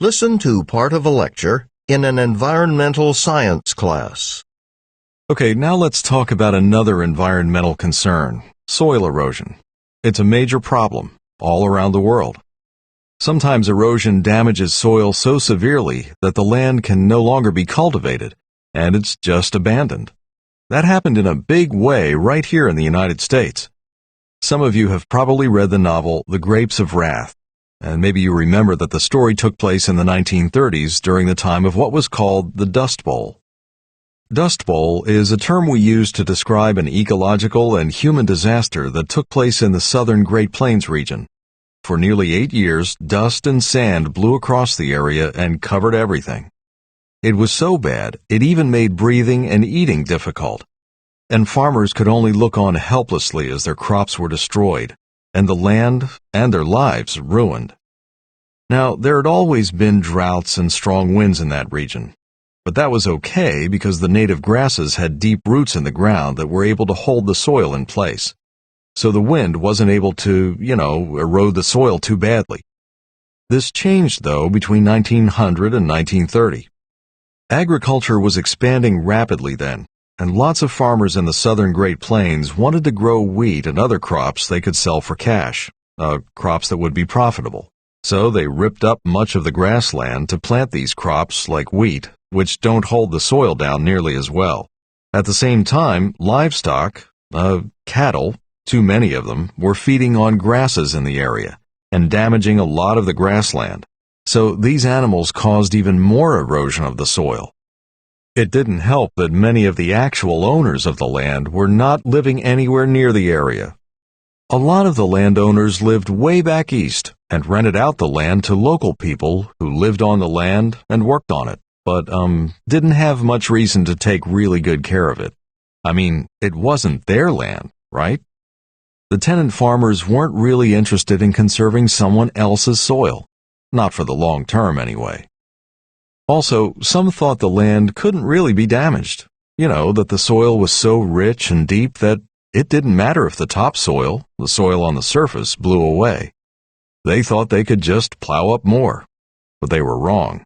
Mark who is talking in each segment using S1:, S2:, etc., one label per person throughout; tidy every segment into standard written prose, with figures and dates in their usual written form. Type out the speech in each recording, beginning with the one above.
S1: Listen to part of a lecture in an environmental science class.
S2: Okay, now let's talk about another environmental concern, soil erosion. It's a major problem all around the world. Sometimes erosion damages soil so severely that the land can no longer be cultivated, and it's just abandoned. That happened in a big way right here in the United States. Some of you have probably read the novel The Grapes of Wrath, and maybe you remember that the story took place in the 1930s during the time of what was called the Dust Bowl. Dust Bowl is a term we use to describe an ecological and human disaster that took place in the southern Great Plains region. For nearly 8 years, dust and sand blew across the area and covered everything. It was so bad, it even made breathing and eating difficult. And farmers could only look on helplessly as their crops were destroyed, and the land and their lives ruined. Now, there had always been droughts and strong winds in that region. But that was okay because the native grasses had deep roots in the ground that were able to hold the soil in place. So the wind wasn't able to, erode the soil too badly. This changed, though, between 1900 and 1930. Agriculture was expanding rapidly then, and lots of farmers in the southern Great Plains wanted to grow wheat and other crops they could sell for cash, crops that would be profitable. So they ripped up much of the grassland to plant these crops like wheat, which don't hold the soil down nearly as well. At the same time, livestock, cattle, too many of them, were feeding on grasses in the area and damaging a lot of the grassland. So these animals caused even more erosion of the soil. It didn't help that many of the actual owners of the land were not living anywhere near the area. A lot of the landowners lived way back east and rented out the land to local people who lived on the land and worked on it, but didn't have much reason to take really good care of it. I mean, it wasn't their land, right? The tenant farmers weren't really interested in conserving someone else's soil. Not for the long term, anyway. Also, some thought the land couldn't really be damaged. That the soil was so rich and deep that it didn't matter if the topsoil, the soil on the surface, blew away. They thought they could just plow up more. But they were wrong.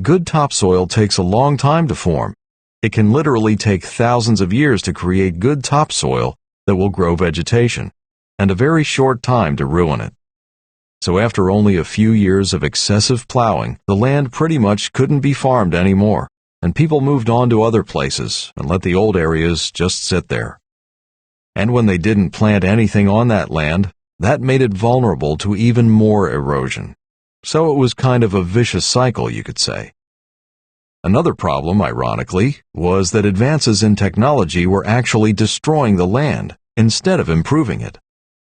S2: Good topsoil takes a long time to form. It can literally take thousands of years to create good topsoil that will grow vegetation, and a very short time to ruin it. So after only a few years of excessive plowing, the land pretty much couldn't be farmed anymore, and people moved on to other places and let the old areas just sit there. And when they didn't plant anything on that land, that made it vulnerable to even more erosion. So it was kind of a vicious cycle, you could say. Another problem, ironically, was that advances in technology were actually destroying the land instead of improving it.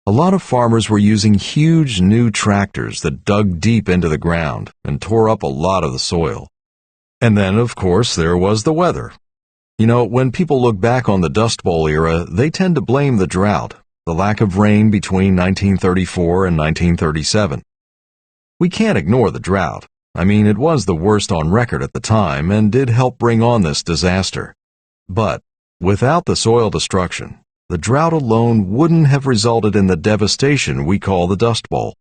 S2: A lot of farmers were using huge new tractors that dug deep into the ground and tore up a lot of the soil. And then, of course, there was the weather. When people look back on the Dust Bowl era, they tend to blame the drought, the lack of rain between 1934 and 1937. We can't ignore the drought. I mean, it was the worst on record at the time and did help bring on this disaster. But without the soil destruction, the drought alone wouldn't have resulted in the devastation we call the Dust Bowl.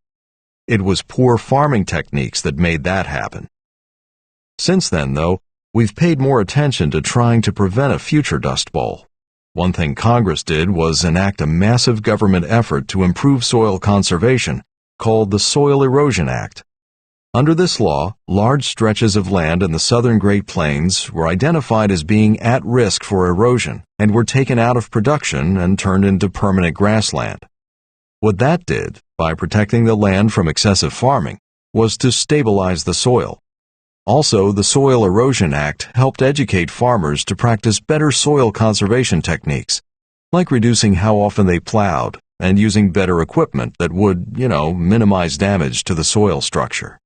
S2: It was poor farming techniques that made that happen. Since then, though, we've paid more attention to trying to prevent a future Dust Bowl. One thing Congress did was enact a massive government effort to improve soil conservation called the Soil Erosion Act. Under this law, large stretches of land in the southern Great Plains were identified as being at risk for erosion and were taken out of production and turned into permanent grassland. What that did, by protecting the land from excessive farming, was to stabilize the soil. Also, the Soil Erosion Act helped educate farmers to practice better soil conservation techniques, like reducing how often they plowed and using better equipment that would, minimize damage to the soil structure.